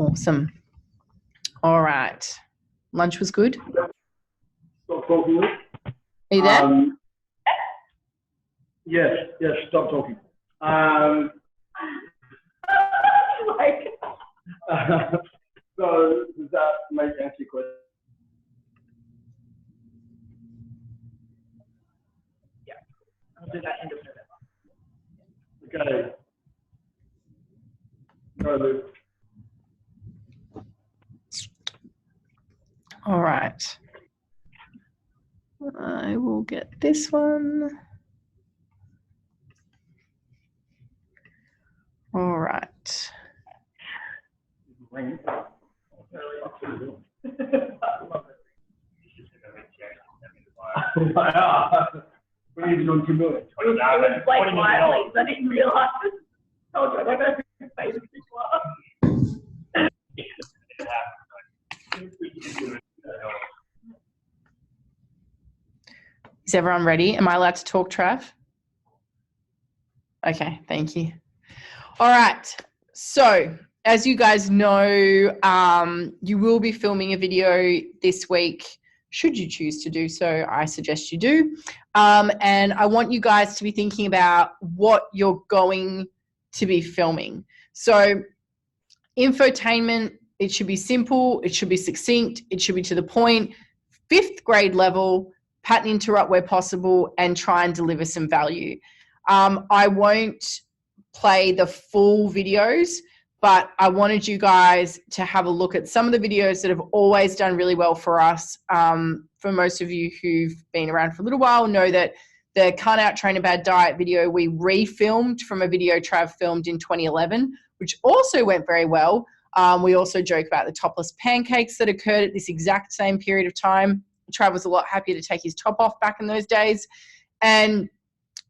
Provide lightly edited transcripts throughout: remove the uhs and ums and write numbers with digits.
Awesome. All right. Lunch was good? Stop talking. Are you there? Yes, stop talking. So does that make answer your question? Yeah, I'll do that end of November. Okay. Go, Luke. All right. I will get this one. All right. We need to go to million. It was like Miley's. I didn't realize. Told you I don't know who famous people Is everyone ready? Am I allowed to talk, Trav? Okay, thank you. All right. So, as you guys know, you will be filming a video this week. Should you choose to do so, I suggest you do. And I want you guys to be thinking about what you're going to be filming. So, infotainment, it should be simple, it should be succinct, it should be to the point, 5th grade level, pattern interrupt where possible, and try and deliver some value. I won't play the full videos, but I wanted you guys to have a look at some of the videos that have always done really well for us. For most of you who've been around for a little while know that the Can't Out Train a Bad Diet video we refilmed from a video Trav filmed in 2011, which also went very well. We also joke about the topless pancakes that occurred at this exact same period of time. Trav was a lot happier to take his top off back in those days. And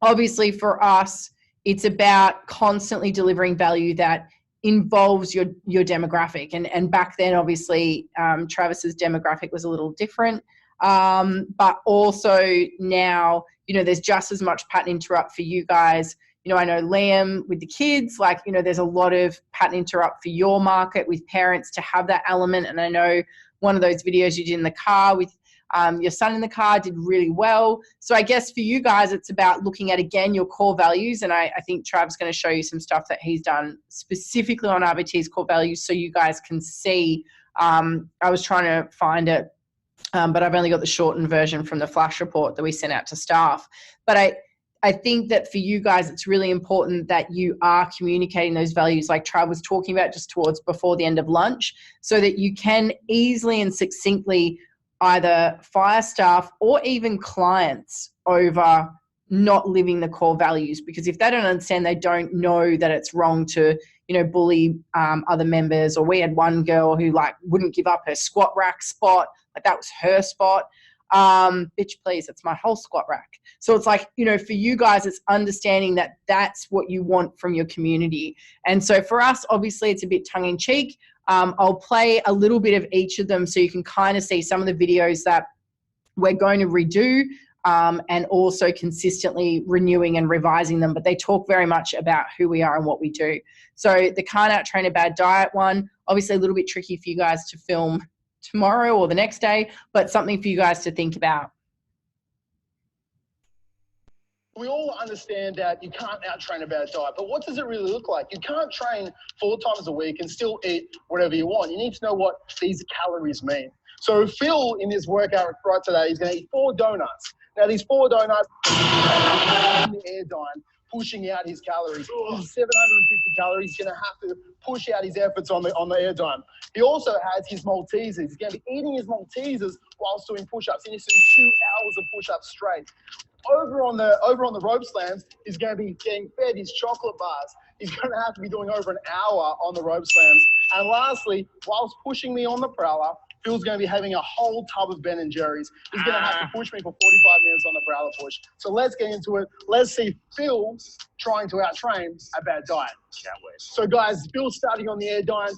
obviously for us, it's about constantly delivering value that involves your demographic. And back then, obviously, Travis's demographic was a little different. But also now, you know, there's just as much pattern interrupt for you guys. You know, I know Liam with the kids, like, you know, there's a lot of pattern interrupt for your market with parents to have that element. And I know one of those videos you did in the car with your son in the car did really well. So I guess for you guys, it's about looking at, again, your core values. And I think Trav's going to show you some stuff that he's done specifically on RBT's core values so you guys can see. I was trying to find it, but I've only got the shortened version from the flash report that we sent out to staff. But I think that for you guys, it's really important that you are communicating those values like Trav was talking about just towards before the end of lunch, so that you can easily and succinctly either fire staff or even clients over not living the core values. Because if they don't understand, they don't know that it's wrong to, you know, bully other members. Or we had one girl who like wouldn't give up her squat rack spot. Like that was her spot. Bitch, please, it's my whole squat rack. So it's like, you know, for you guys, it's understanding that that's what you want from your community. And so for us, obviously it's a bit tongue in cheek. I'll play a little bit of each of them so you can kind of see some of the videos that we're going to redo, and also consistently renewing and revising them. But they talk very much about who we are and what we do. So the Can't Out Train a Bad Diet one, obviously a little bit tricky for you guys to film tomorrow or the next day, but something for you guys to think about. We all understand that you can't out-train a bad diet, but what does it really look like? You can't train 4 times a week and still eat whatever you want. You need to know what these calories mean. So Phil, in his workout right today, he's going to eat 4 donuts. Now, these 4 donuts in the Airdyne, pushing out his calories. He's 750 calories. He's going to have to push out his efforts on the Airdyne. He also has his Maltesers. He's going to be eating his Maltesers whilst doing push-ups. He needs to do 2 hours of push-ups straight. Over on the rope slams, he's going to be getting fed his chocolate bars. He's going to have to be doing over an hour on the rope slams. And lastly, whilst pushing me on the prowler, Phil's going to be having a whole tub of Ben & Jerry's. He's going to have to push me for 45 minutes on the prowler push. So let's get into it. Let's see Phil trying to out-train a bad diet. Can't wait. So guys, Phil's starting on the Airdyne.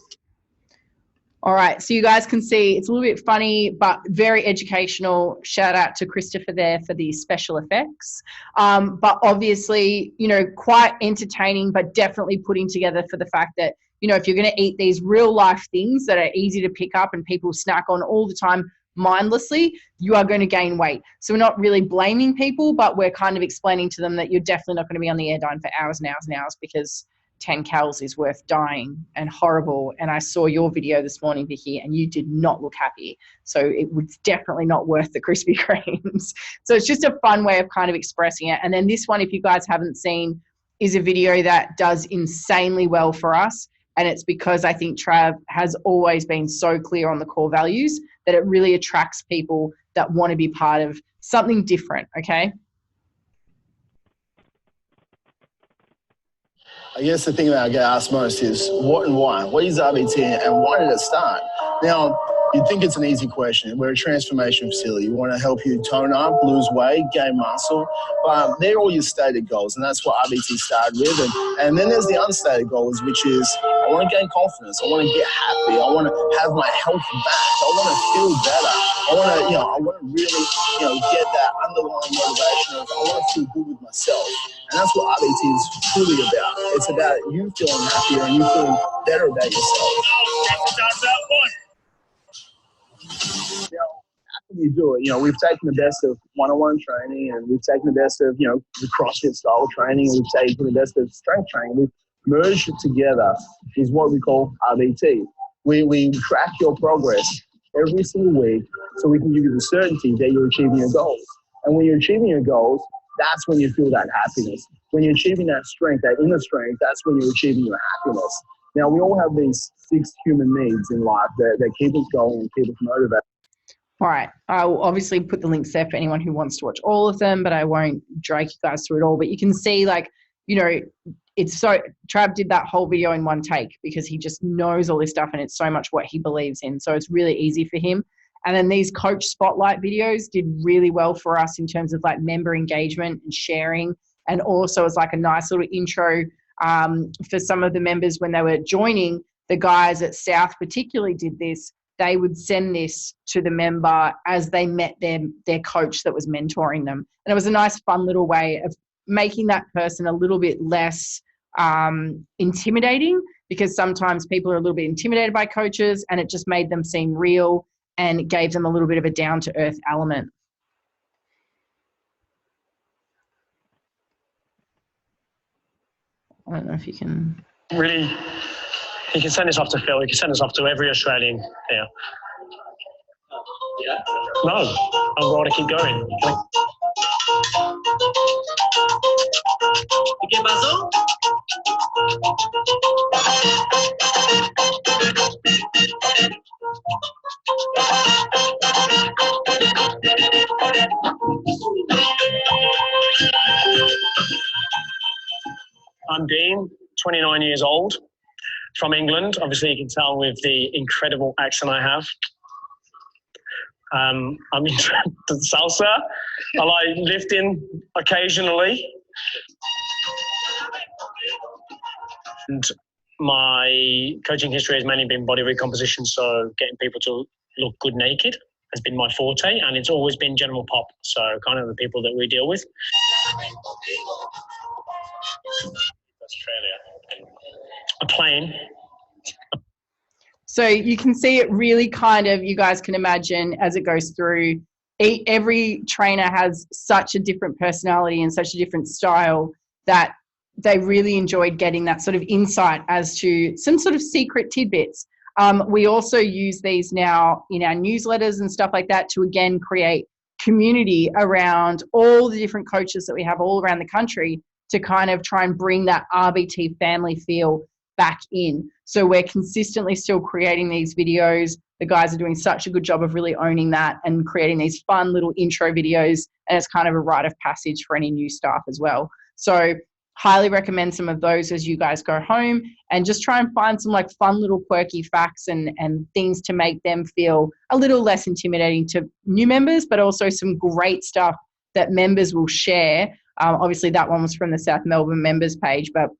All right, so you guys can see it's a little bit funny, but very educational. Shout out to Christopher there for the special effects. But obviously, you know, quite entertaining, but definitely putting together for the fact that, you know, if you're going to eat these real life things that are easy to pick up and people snack on all the time mindlessly, you are going to gain weight. So we're not really blaming people, but we're kind of explaining to them that you're definitely not going to be on the Airdyne for hours and hours and hours, because 10 calories is worth dying and horrible. And I saw your video this morning, Vicky, and you did not look happy. So it was definitely not worth the Krispy Kremes. So it's just a fun way of kind of expressing it. And then this one, if you guys haven't seen, is a video that does insanely well for us. And it's because I think Trav has always been so clear on the core values that it really attracts people that want to be part of something different, okay? I guess the thing that I get asked most is what and why? What is RBT and why did it start? Now, you'd think it's an easy question. We're a transformation facility. We want to help you tone up, lose weight, gain muscle. But they're all your stated goals, and that's what RBT started with. And then there's the unstated goals, which is I want to gain confidence. I want to get happy. I want to have my health back. I want to feel better. I want to really, get that underlying motivation of I want to feel good with myself. And that's what RBT is truly about. It's about you feeling happier and you feeling better about yourself. How can you do it? We've taken the best of one-on-one training, and we've taken the best of, the CrossFit style training, and we've taken the best of strength training. We've merged it together is what we call RBT. We track your progress every single week so we can give you the certainty that you're achieving your goals. And when you're achieving your goals, that's when you feel that happiness. When you're achieving that strength, that inner strength, that's when you're achieving your happiness. Now, we all have these 6 human needs in life that keep us going and keep us motivated. All right. I'll obviously put the links there for anyone who wants to watch all of them, but I won't drag you guys through it all. But you can see, it's so, Trav did that whole video in one take because he just knows all this stuff and it's so much what he believes in. So it's really easy for him. And then these coach spotlight videos did really well for us in terms of member engagement and sharing. And also as a nice little intro for some of the members when they were joining. The guys at South particularly did this. They would send this to the member as they met their coach that was mentoring them. And it was a nice, fun little way of making that person a little bit less intimidating, because sometimes people are a little bit intimidated by coaches, and it just made them seem real and it gave them a little bit of a down-to-earth element. I don't know if you can... Really, you can send this off to Phil. You can send this off to every Australian here. Yeah. No, I'm going to keep going. ¿Qué pasó? I'm Dean, 29 years old, from England. Obviously, you can tell with the incredible accent I have. I'm into salsa. I like lifting occasionally. And my coaching history has mainly been body recomposition, so getting people to look good naked has been my forte, and it's always been general pop, so kind of the people that we deal with. Australia. A plane. So you can see it really kind of, you guys can imagine as it goes through, every trainer has such a different personality and such a different style that they really enjoyed getting that sort of insight as to some sort of secret tidbits. We also use these now in our newsletters and stuff like that to, again, create community around all the different coaches that we have all around the country to kind of try and bring that RBT family feel back in. So we're consistently still creating these videos. The guys are doing such a good job of really owning that and creating these fun little intro videos, and it's kind of a rite of passage for any new staff as well. So highly recommend some of those as you guys go home, and just try and find some fun little quirky facts and things to make them feel a little less intimidating to new members, but also some great stuff that members will share. Obviously that one was from the South Melbourne members page, but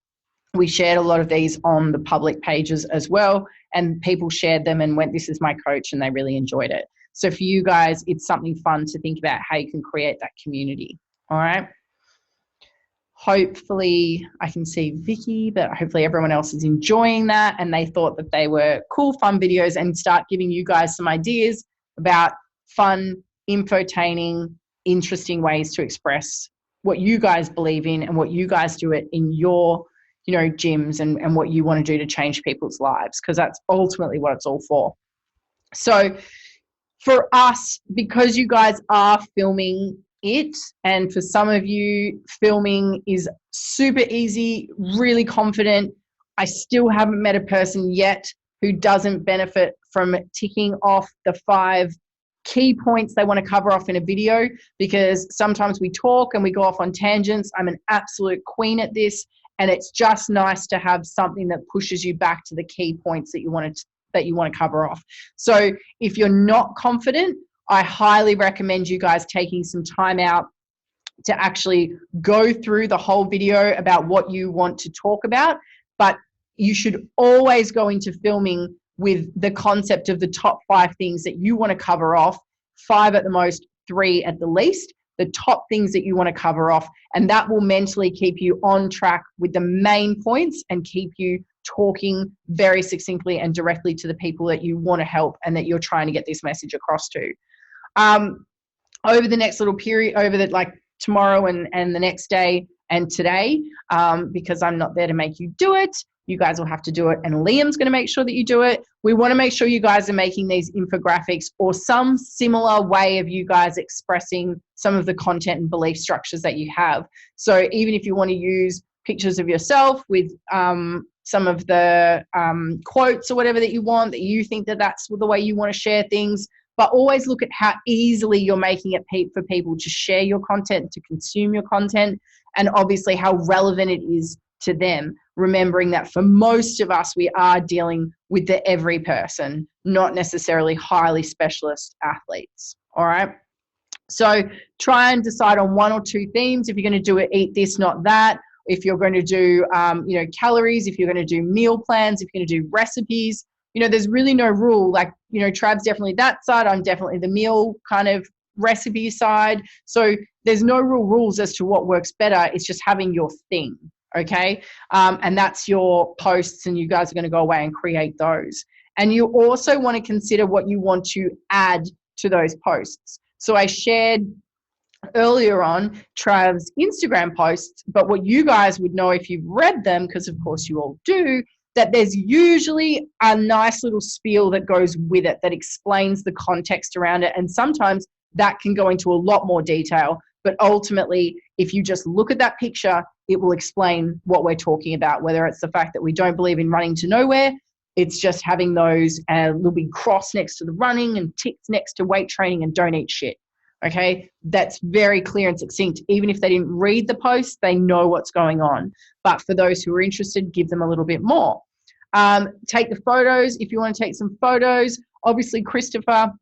we shared a lot of these on the public pages as well, and people shared them and went, this is my coach, and they really enjoyed it. So for you guys, it's something fun to think about how you can create that community. All right. hopefully I can see Vicky, but hopefully everyone else is enjoying that and they thought that they were cool, fun videos, and start giving you guys some ideas about fun, infotaining, interesting ways to express what you guys believe in and what you guys do it in your, you know, gyms and what you want to do to change people's lives, because that's ultimately what it's all for. So for us, because you guys are filming it, and for some of you, filming is super easy, really confident. I still haven't met a person yet who doesn't benefit from ticking off the 5 key points they want to cover off in a video, because sometimes we talk and we go off on tangents. I'm an absolute queen at this, and it's just nice to have something that pushes you back to the key points that you want to cover off. So if you're not confident, I highly recommend you guys taking some time out to actually go through the whole video about what you want to talk about. But you should always go into filming with the concept of the top 5 things that you want to cover off, 5 at the most, 3 at the least, the top things that you want to cover off. And that will mentally keep you on track with the main points and keep you talking very succinctly and directly to the people that you want to help and that you're trying to get this message across to. Over the next little period, over the like tomorrow and the next day and today, because I'm not there to make you do it, you guys will have to do it, and Liam's going to make sure that you do it. We want to make sure you guys are making these infographics or some similar way of you guys expressing some of the content and belief structures that you have. So even if you want to use pictures of yourself with some of the quotes or whatever that you want, that you think that that's the way you want to share things, but always look at how easily you're making it for people to share your content, to consume your content, and obviously how relevant it is to them. Remembering that for most of us, we are dealing with the every person, not necessarily highly specialist athletes. All right. So try and decide on 1 or 2 themes. If you're going to do it, eat this, not that. If you're going to do, calories, if you're going to do meal plans, if you're going to do recipes, there's really no rule. Like, Trav's definitely that side. I'm definitely the meal kind of recipe side. So there's no real rules as to what works better. It's just having your thing. Okay. And that's your posts, and you guys are going to go away and create those. And you also want to consider what you want to add to those posts. So I shared earlier on Trav's Instagram posts, but what you guys would know if you've read them, because of course you all do, that there's usually a nice little spiel that goes with it that explains the context around it. And sometimes that can go into a lot more detail. But ultimately, if you just look at that picture, it will explain what we're talking about, whether it's the fact that we don't believe in running to nowhere. It's just having those, and there'll be cross next to the running and ticks next to weight training and don't eat shit. Okay, that's very clear and succinct. Even if they didn't read the post, they know what's going on. But for those who are interested, give them a little bit more. Take the photos if you want to take some photos. Obviously, Christopher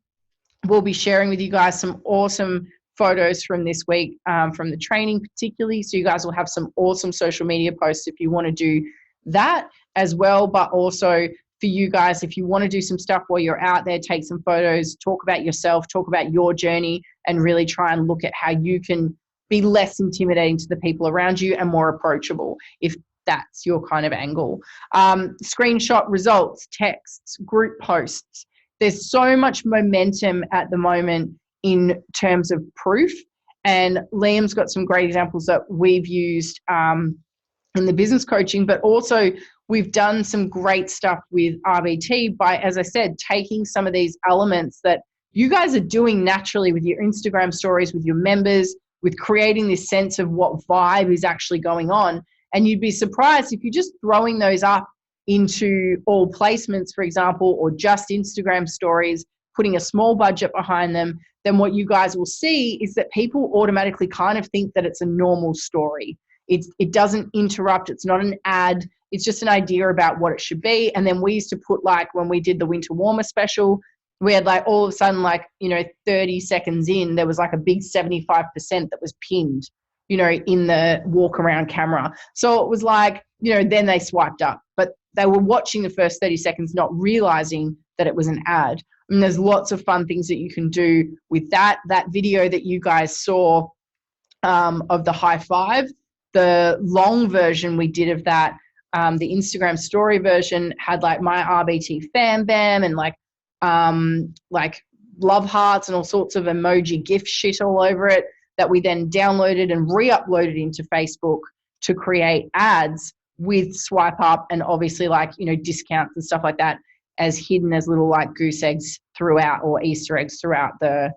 will be sharing with you guys some awesome photos from this week, from the training particularly. So you guys will have some awesome social media posts if you want to do that as well. But also for you guys, if you want to do some stuff while you're out there, take some photos, talk about yourself, talk about your journey, and really try and look at how you can be less intimidating to the people around you and more approachable, if that's your kind of angle. Screenshot results, texts, group posts. There's so much momentum at the moment in terms of proof. And Liam's got some great examples that we've used in the business coaching, but also we've done some great stuff with RBT by, as I said, taking some of these elements that you guys are doing naturally with your Instagram stories, with your members, with creating this sense of what vibe is actually going on. And you'd be surprised if you're just throwing those up into all placements, for example, or just Instagram stories, putting a small budget behind them, then what you guys will see is that people automatically kind of think that it's a normal story. It doesn't interrupt. It's not an ad. It's just an idea about what it should be. And then we used to put, like, when we did the winter warmer special, we had like all of a sudden, like, 30 seconds in, there was like a big 75% that was pinned, in the walk around camera. So it was like, then they swiped up, but they were watching the first 30 seconds, not realizing that it was an ad. And there's lots of fun things that you can do with that. That video that you guys saw of the high five, the long version we did of that, the Instagram story version had like my RBT fan bam and like love hearts and all sorts of emoji gift shit all over it that we then downloaded and re-uploaded into Facebook to create ads with Swipe Up and obviously like, you know, discounts and stuff like that as hidden as little like goose eggs throughout or Easter eggs throughout the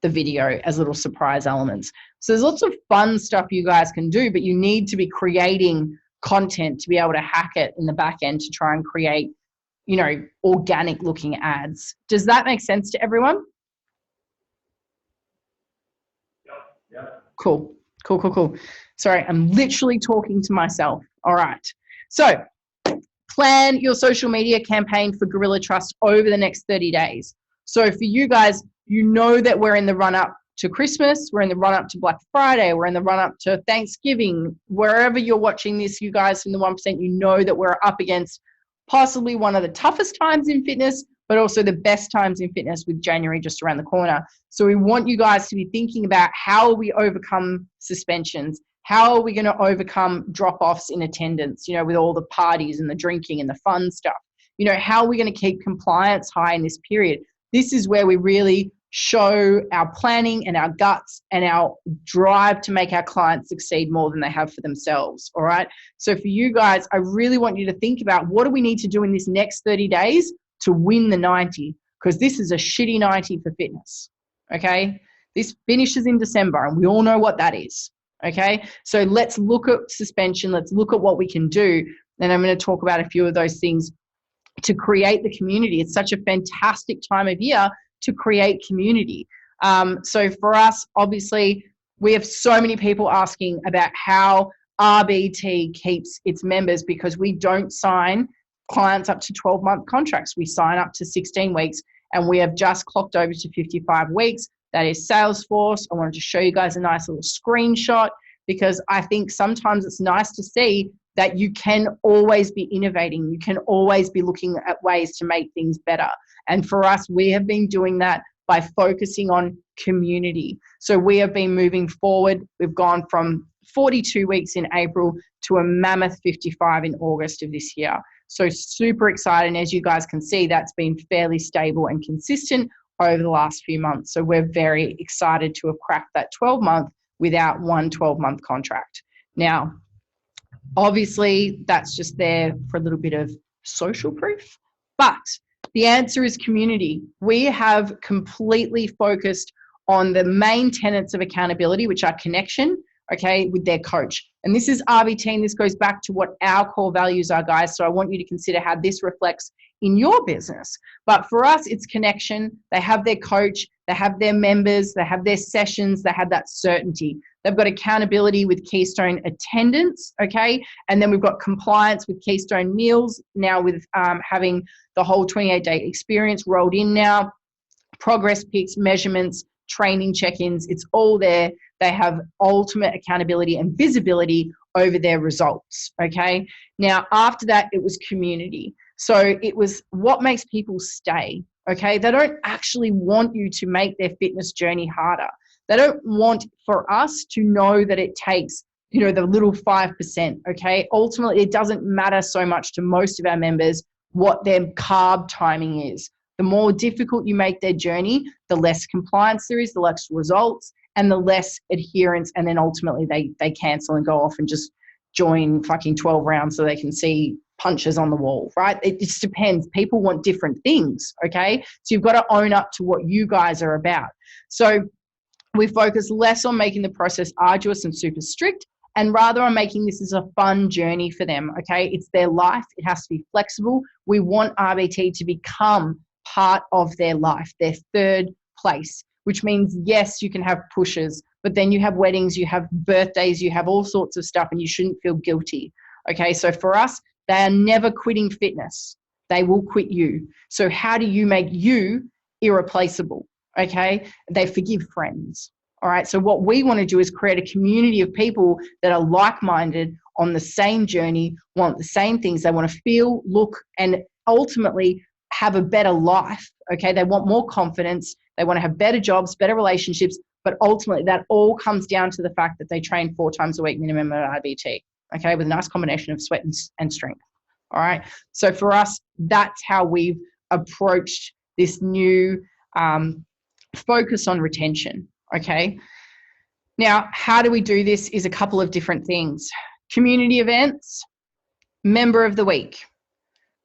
video as little surprise elements. So there's lots of fun stuff you guys can do, but you need to be creating content to be able to hack it in the back end to try and create, you know, organic looking ads. Does that make sense to everyone? Yeah. Cool. Sorry, I'm literally talking to myself. All right. So plan your social media campaign for Gorilla Trust over the next 30 days. So for you guys, you know that we're in the run up to Christmas, we're in the run up to Black Friday, we're in the run up to Thanksgiving. Wherever you're watching this, you guys from the 1%, you know that we're up against possibly one of the toughest times in fitness, but also the best times in fitness with January just around the corner. So we want you guys to be thinking about how we overcome suspensions. How are we going to overcome drop-offs in attendance, you know, with all the parties and the drinking and the fun stuff? You know, how are we going to keep compliance high in this period? This is where we really show our planning and our guts and our drive to make our clients succeed more than they have for themselves, all right? So for you guys, I really want you to think about what do we need to do in this next 30 days to win the 90, because this is a shitty 90 for fitness, okay? This finishes in December, and we all know what that is, okay? So let's look at suspension. Let's look at what we can do, and I'm going to talk about a few of those things to create the community. It's such a fantastic time of year to create community. So for us, obviously, we have so many people asking about how RBT keeps its members, because we don't sign clients up to 12-month contracts. We sign up to 16 weeks, and we have just clocked over to 55 weeks. That is Salesforce. I wanted to show you guys a nice little screenshot, because I think sometimes it's nice to see that you can always be innovating. You can always be looking at ways to make things better. And for us, we have been doing that by focusing on community. So we have been moving forward. We've gone from 42 weeks in April to a mammoth 55 in August of this year. So super excited. And as you guys can see, that's been fairly stable and consistent over the last few months. So we're very excited to have cracked that 12-month without one 12-month contract. Now, obviously, that's just there for a little bit of social proof, but the answer is community. We have completely focused on the main tenets of accountability, which are connection, okay, with their coach. And this is RBT, and this goes back to what our core values are, guys. So I want you to consider how this reflects in your business. But for us, it's connection. They have their coach, they have their members, they have their sessions, they have that certainty. They've got accountability with Keystone attendance, okay? And then we've got compliance with Keystone meals, now with having the whole 28-day experience rolled in now, progress pics, measurements, training check-ins, it's all there. They have ultimate accountability and visibility over their results, okay? Now, after that, it was community. So it was what makes people stay, okay? They don't actually want you to make their fitness journey harder. They don't want for us to know that it takes, you know, the little 5%, okay? Ultimately, it doesn't matter so much to most of our members what their carb timing is. The more difficult you make their journey, the less compliance there is, the less results, and the less adherence, and then ultimately they cancel and go off and just join fucking 12 rounds so they can see punches on the wall, right? It just depends. People want different things, okay? So you've got to own up to what you guys are about. So we focus less on making the process arduous and super strict, and rather on making this as a fun journey for them, okay? It's their life. It has to be flexible. We want RBT to become part of their life, their third place, which means, yes, you can have pushes, but then you have weddings, you have birthdays, you have all sorts of stuff, and you shouldn't feel guilty, okay? So for us, they are never quitting fitness. They will quit you. So how do you make you irreplaceable, okay? They forgive friends, all right? So what we want to do is create a community of people that are like-minded, on the same journey, want the same things. They want to feel, look, and ultimately have a better life, okay? They want more confidence. They want to have better jobs, better relationships, But ultimately, that all comes down to the fact that they train 4 times a week minimum at IBT, okay, with a nice combination of sweat and strength. All right. So for us, that's how we've approached this new focus on retention. Okay. Now, how do we do this is a couple of different things. Community events, member of the week,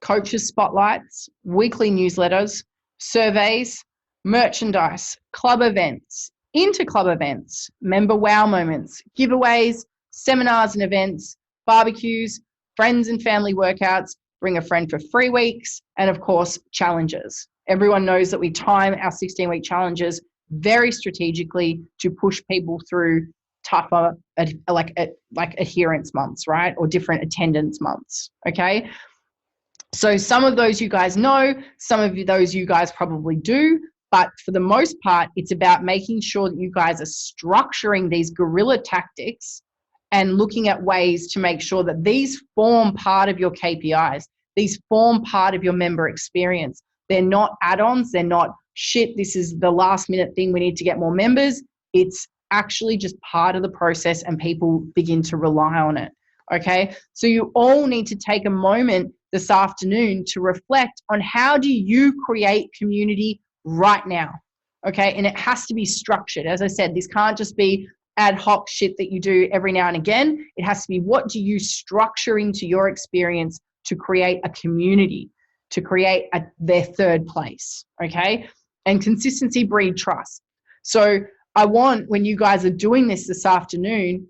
coaches spotlights, weekly newsletters, surveys, merchandise, club events, inter-club events, member wow moments, giveaways, seminars and events, barbecues, friends and family workouts, bring a friend for free weeks, and of course, challenges. Everyone knows that we time our 16-week challenges very strategically to push people through tougher like adherence months, right? Or different attendance months, okay? So some of those you guys know, some of those you guys probably do, but for the most part, it's about making sure that you guys are structuring these guerrilla tactics and looking at ways to make sure that these form part of your KPIs. These form part of your member experience. They're not add-ons. They're not, shit, this is the last minute thing, we need to get more members. It's actually just part of the process and people begin to rely on it, okay? So you all need to take a moment this afternoon to reflect on how do you create community right now, okay? And it has to be structured. As I said, this can't just be ad hoc shit that you do every now and again. It has to be, what do you structure into your experience to create a community, to create their third place, okay? And consistency breeds trust. So I want, when you guys are doing this afternoon,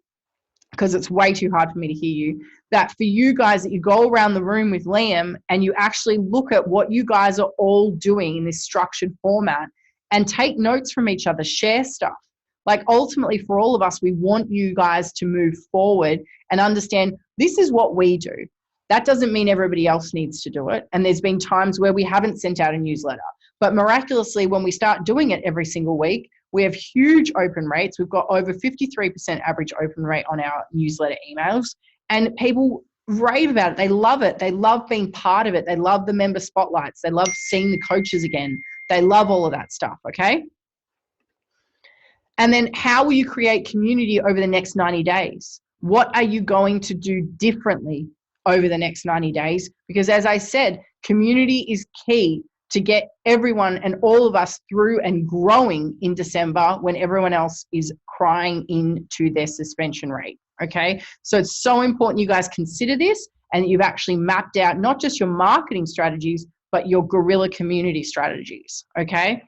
because it's way too hard for me to hear you, that for you guys that you go around the room with Liam and you actually look at what you guys are all doing in this structured format and take notes from each other, share stuff. Like ultimately for all of us, we want you guys to move forward and understand this is what we do. That doesn't mean everybody else needs to do it. And there's been times where we haven't sent out a newsletter. But miraculously, when we start doing it every single week, we have huge open rates. We've got over 53% average open rate on our newsletter emails. And people rave about it. They love it. They love being part of it. They love the member spotlights. They love seeing the coaches again. They love all of that stuff, okay? And then how will you create community over the next 90 days? What are you going to do differently over the next 90 days? Because as I said, community is key to get everyone and all of us through and growing in December when everyone else is crying into their suspension rate, okay? So it's so important you guys consider this and you've actually mapped out not just your marketing strategies, but your guerrilla community strategies, okay?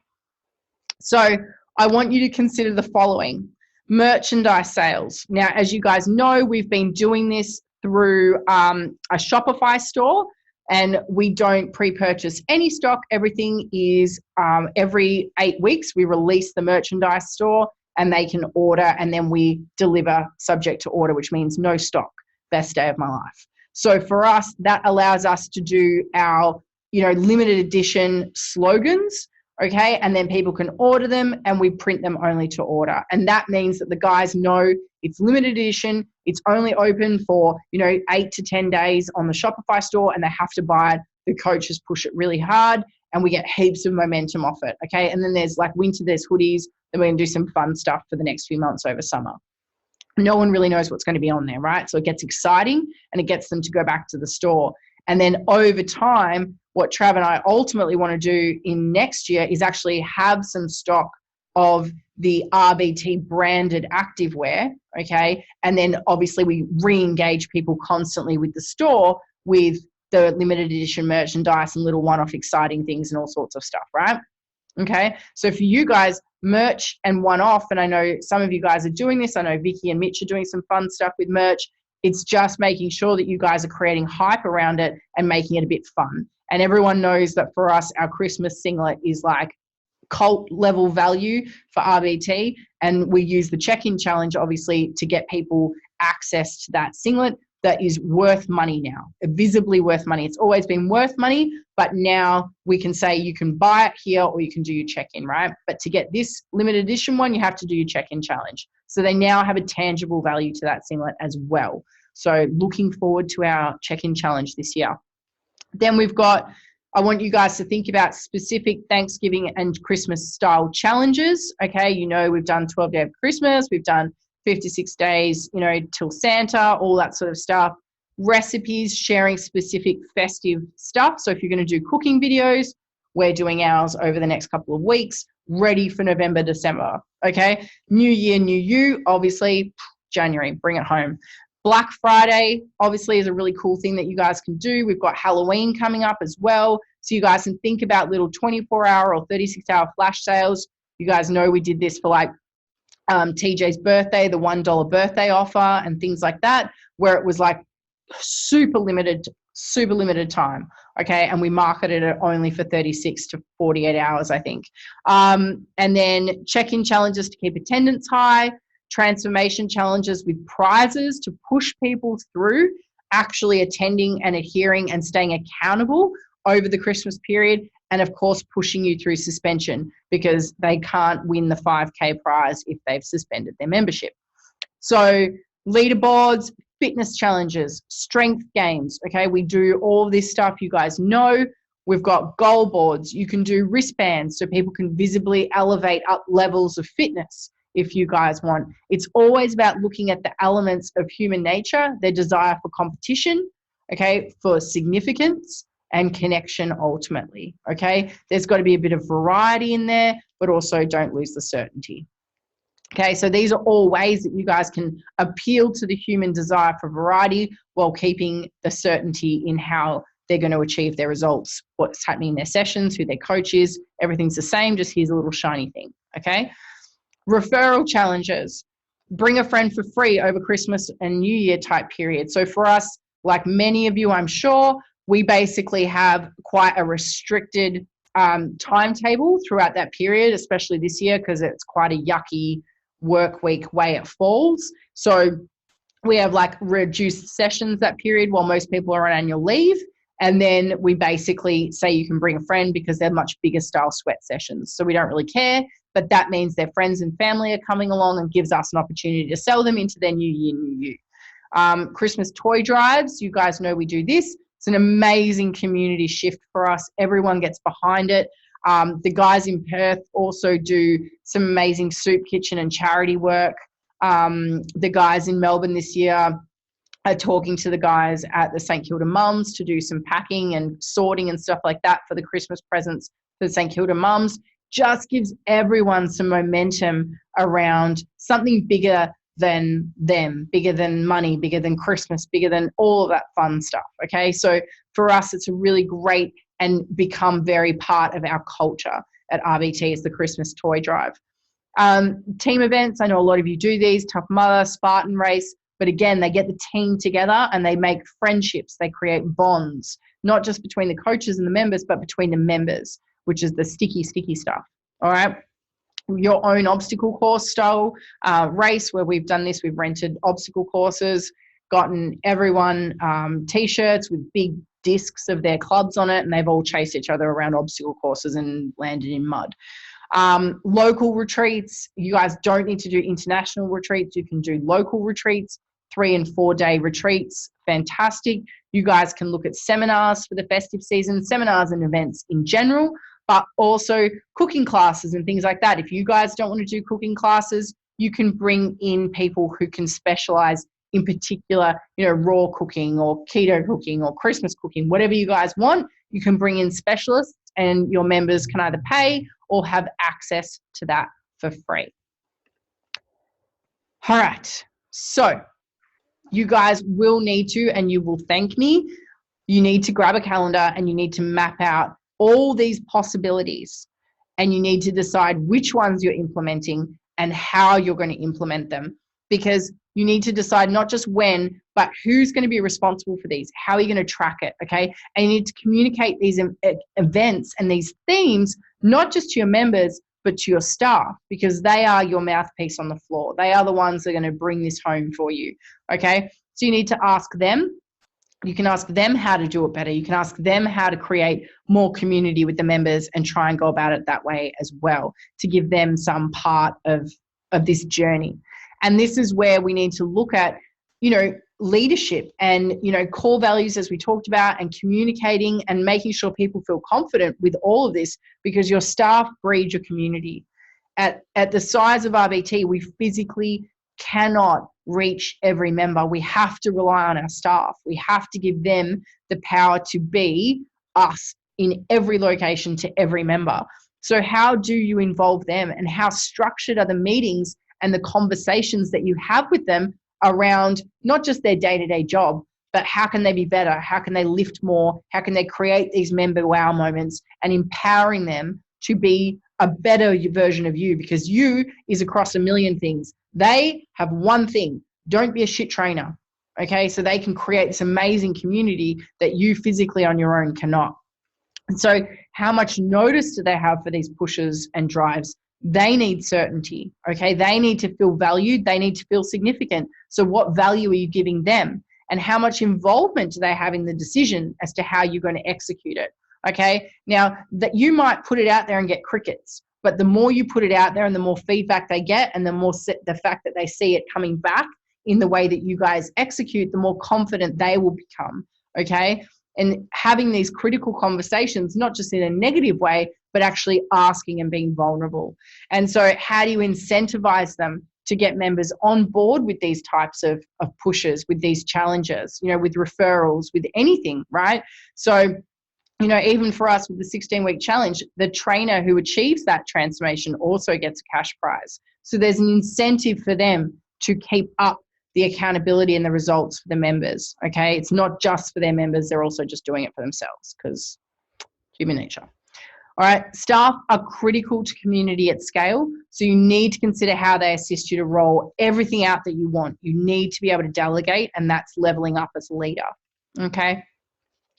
So I want you to consider the following. Merchandise sales. Now, as you guys know, we've been doing this through a Shopify store, and we don't pre-purchase any stock. Everything is every 8 weeks, we release the merchandise store and they can order, and then we deliver subject to order, which means no stock. Best day of my life. So for us, that allows us to do our, limited edition slogans, okay? And then people can order them and we print them only to order. And that means that the guys know it's limited edition. It's only open for, 8 to 10 days on the Shopify store and they have to buy it. The coaches push it really hard and we get heaps of momentum off it, okay? And then there's like winter, there's hoodies. Then we're going to do some fun stuff for the next few months over summer. No one really knows what's going to be on there, right? So it gets exciting and it gets them to go back to the store. And then over time, what Trav and I ultimately want to do in next year is actually have some stock of the RBT branded activewear, okay? And then obviously we re-engage people constantly with the store with the limited edition merchandise and little one-off exciting things and all sorts of stuff, right? Okay, so for you guys, merch and one-off, and I know some of you guys are doing this. I know Vicky and Mitch are doing some fun stuff with merch. It's just making sure that you guys are creating hype around it and making it a bit fun. And everyone knows that for us, our Christmas singlet is like cult level value for RBT. And we use the check-in challenge, obviously, to get people access to that singlet that is worth money now, visibly worth money. It's always been worth money, but now we can say you can buy it here or you can do your check-in, right? But to get this limited edition one, you have to do your check-in challenge. So they now have a tangible value to that singlet as well. So looking forward to our check-in challenge this year. Then we've got I want you guys to think about specific Thanksgiving and Christmas style challenges. Okay, you know, we've done 12 Days of Christmas, we've done 56 days, you know, till Santa, all that sort of stuff. Recipes, sharing specific festive stuff. So if you're going to do cooking videos, we're doing ours over the next couple of weeks, ready for November, December. Okay, New Year, New You, obviously, January, bring it home. Black Friday, obviously, is a really cool thing that you guys can do. We've got Halloween coming up as well. So you guys can think about little 24-hour or 36-hour flash sales. You guys know we did this for like TJ's birthday, the $1 birthday offer and things like that, where it was like super limited time. Okay. And we marketed it only for 36 to 48 hours, I think. And then check-in challenges to keep attendance high, transformation challenges with prizes to push people through actually attending and adhering and staying accountable over the Christmas period. And of course, pushing you through suspension because they can't win the 5K prize if they've suspended their membership. So leaderboards, fitness challenges, strength games. Okay, we do all this stuff. You guys know we've got goal boards. You can do wristbands so people can visibly elevate up levels of fitness if you guys want. It's always about looking at the elements of human nature, their desire for competition, okay, for significance and connection ultimately. Okay, there's got to be a bit of variety in there, but also don't lose the certainty. Okay, so these are all ways that you guys can appeal to the human desire for variety while keeping the certainty in how they're going to achieve their results, what's happening in their sessions, who their coach is, everything's the same, just here's a little shiny thing, okay? Referral challenges, bring a friend for free over Christmas and New Year type period. So for us, like many of you, I'm sure, we basically have quite a restricted timetable throughout that period, especially this year because it's quite a yucky work week way it falls. So we have like reduced sessions that period while most people are on annual leave. And then we basically say you can bring a friend because they're much bigger style sweat sessions. So we don't really care, but that means their friends and family are coming along and gives us an opportunity to sell them into their new year, new you. Christmas toy drives, you guys know we do this. It's an amazing community shift for us. Everyone gets behind it. The guys in Perth also do some amazing soup kitchen and charity work. The guys in Melbourne this year are talking to the guys at the St Kilda Mums to do some packing and sorting and stuff like that for the Christmas presents for the St Kilda Mums. Just gives everyone some momentum around something bigger than them, bigger than money, bigger than Christmas, bigger than all of that fun stuff. Okay, so for us, it's a really great and become very part of our culture at RBT is the Christmas toy drive. Team events, I know a lot of you do these, Tough Mudder, Spartan Race, but again, they get the team together and they make friendships, they create bonds, not just between the coaches and the members, but between the members, which is the sticky stuff, all right? Your own obstacle course style race where we've done this, we've rented obstacle courses, gotten everyone t-shirts with big discs of their clubs on it, and they've all chased each other around obstacle courses and landed in mud. Local retreats, you guys don't need to do international retreats, you can do local retreats, 3 and 4 day retreats, fantastic. You guys can look at seminars for the festive season, seminars and events in general, but also cooking classes and things like that. If you guys don't want to do cooking classes, you can bring in people who can specialize in particular, you know, raw cooking or keto cooking or Christmas cooking, whatever you guys want. You can bring in specialists and your members can either pay or have access to that for free. All right, so you guys will need to, and you will thank me, you need to grab a calendar and you need to map out all these possibilities and you need to decide which ones you're implementing and how you're going to implement them, because you need to decide not just when, but who's going to be responsible for these, how are you going to track it, okay? And you need to communicate these events and these themes, not just to your members, but to your staff, because they are your mouthpiece on the floor. They are the ones that are going to bring this home for you, okay? So you need to ask them. You can ask them how to do it better. You can ask them how to create more community with the members and try and go about it that way as well, to give them some part of this journey. And this is where we need to look at, you know, leadership and, you know, core values, as we talked about, and communicating and making sure people feel confident with all of this, because your staff breed your community. At the size of RBT, we physically cannot reach every member. We have to rely on our staff. We have to give them the power to be us in every location to every member. So how do you involve them, and how structured are the meetings and the conversations that you have with them around not just their day-to-day job, but how can they be better? How can they lift more? How can they create these member wow moments, and empowering them to be a better version of you, because you is across a million things. They have one thing: don't be a shit trainer. Okay, so they can create this amazing community that you physically on your own cannot. And so how much notice do they have for these pushes and drives? They need certainty. Okay, they need to feel valued. They need to feel significant. So what value are you giving them? And how much involvement do they have in the decision as to how you're going to execute it? Okay, now that you might put it out there and get crickets, but the more you put it out there and the more feedback they get, and the more the fact that they see it coming back in the way that you guys execute, the more confident they will become. Okay, and having these critical conversations, not just in a negative way, but actually asking and being vulnerable. And so how do you incentivize them to get members on board with these types of pushes, with these challenges, you know, with referrals, with anything, right? So, you know, even for us with the 16-week challenge, the trainer who achieves that transformation also gets a cash prize. So there's an incentive for them to keep up the accountability and the results for the members, okay? It's not just for their members, they're also just doing it for themselves, because human nature. All right, staff are critical to community at scale, so you need to consider how they assist you to roll everything out that you want. You need to be able to delegate, and that's leveling up as a leader, okay?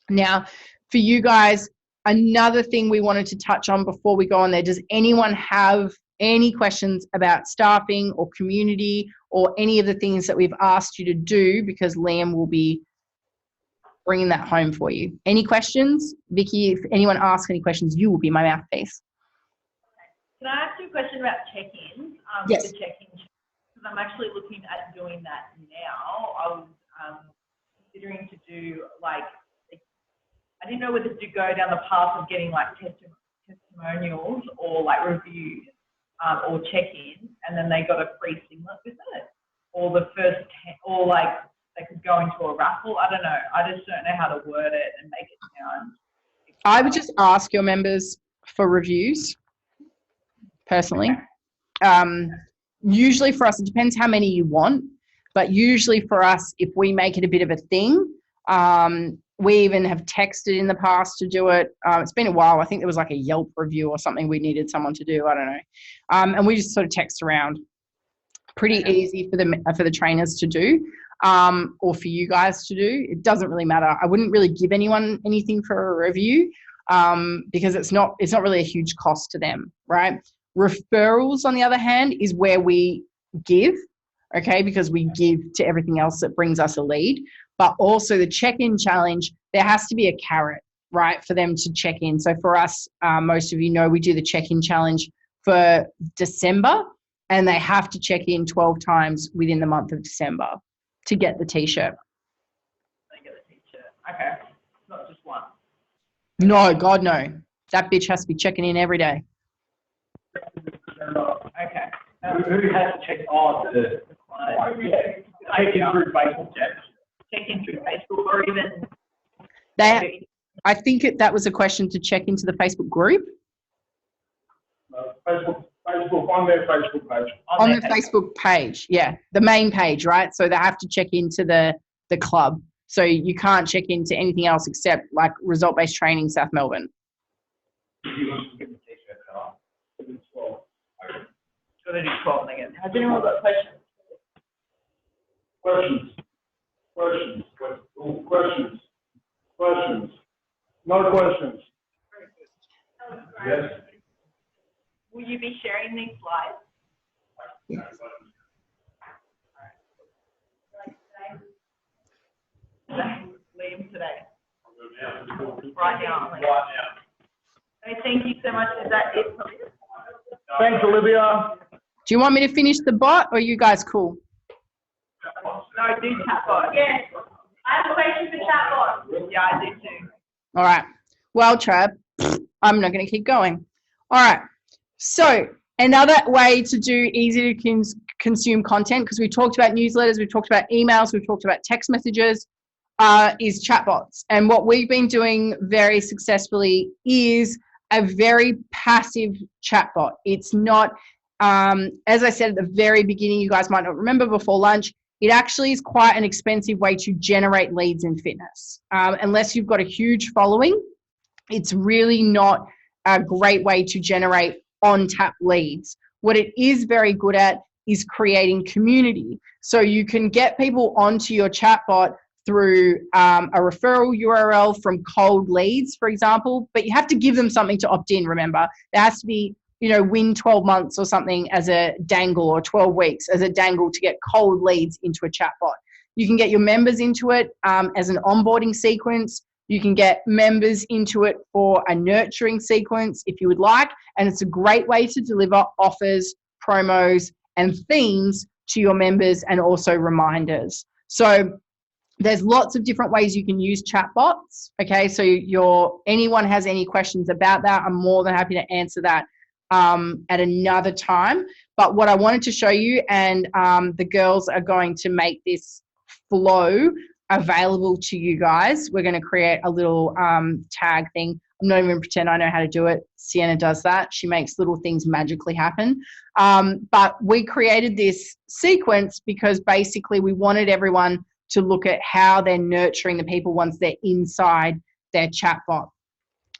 Now, for you guys, another thing we wanted to touch on before we go on there, does anyone have any questions about staffing or community or any of the things that we've asked you to do, because Liam will be bringing that home for you? Any questions? Vicky, if anyone asks any questions, you will be my mouthpiece. Can I ask you a question about check-ins? Yes. The check-in, because I'm actually looking at doing that now. I was considering to do, like, I didn't know whether to go down the path of getting like testimonials or like reviews or check-ins, and then they got a free singlet with it, or the first, or like they could go into a raffle. I don't know. I just don't know how to word it and make it sound. I would just ask your members for reviews, personally. Usually for us, it depends how many you want, but usually for us, if we make it a bit of a thing, we even have texted in the past to do it. It's been a while. I think there was like a Yelp review or something we needed someone to do. I don't know. And we just sort of text around. Pretty easy for the trainers to do, or for you guys to do. It doesn't really matter. I wouldn't really give anyone anything for a review because it's not really a huge cost to them, right? Referrals, on the other hand, is where we give, okay, because we give to everything else that brings us a lead. But also the check-in challenge, there has to be a carrot, right, for them to check in. So for us, most of you know, we do the check-in challenge for December, and they have to check in 12 times within the month of December to get the T-shirt. They get the T-shirt. Okay, not just one. No, God, no. That bitch has to be checking in every day. Okay. Who has to check on the client? Check in through Facebook checks. Check in through Facebook, or even I think that was a question to check into the Facebook group. Facebook on their Facebook page. On the Facebook page, yeah, the main page, right? So they have to check into the club. So you can't check into anything else except like result-based training, South Melbourne. So they do 12 again. Has anyone got questions? Questions. No questions. Yes. Will you be sharing these slides? Yes. Liam, today. Right now. Okay, thank you so much. Is that it? Thanks, Olivia. Do you want me to finish the bot, or are you guys cool? No, do chatbot. Yes. I have a question for chatbot. Yeah, I do too. All right. Well, Trav, I'm not going to keep going. All right. So another way to do easy to consume content, because we talked about newsletters, we've talked about emails, we've talked about text messages, is chatbots. And what we've been doing very successfully is a very passive chatbot. It's not, as I said at the very beginning, you guys might not remember before lunch, it actually is quite an expensive way to generate leads in fitness. Unless you've got a huge following, it's really not a great way to generate on-tap leads. What it is very good at is creating community. So you can get people onto your chatbot through a referral URL from cold leads, for example, but you have to give them something to opt in, remember. There has to be, win 12 months or something as a dangle, or 12 weeks as a dangle to get cold leads into a chatbot. You can get your members into it as an onboarding sequence. You can get members into it for a nurturing sequence if you would like, and it's a great way to deliver offers, promos, and themes to your members, and also reminders. So there's lots of different ways you can use chatbots. Okay, so anyone has any questions about that, I'm more than happy to answer that at another time. But what I wanted to show you, and the girls are going to make this flow available to you guys. We're going to create a little tag thing. I'm not even pretend I know how to do it. Sienna does that. She makes little things magically happen. But we created this sequence because basically we wanted everyone to look at how they're nurturing the people once they're inside their chatbot.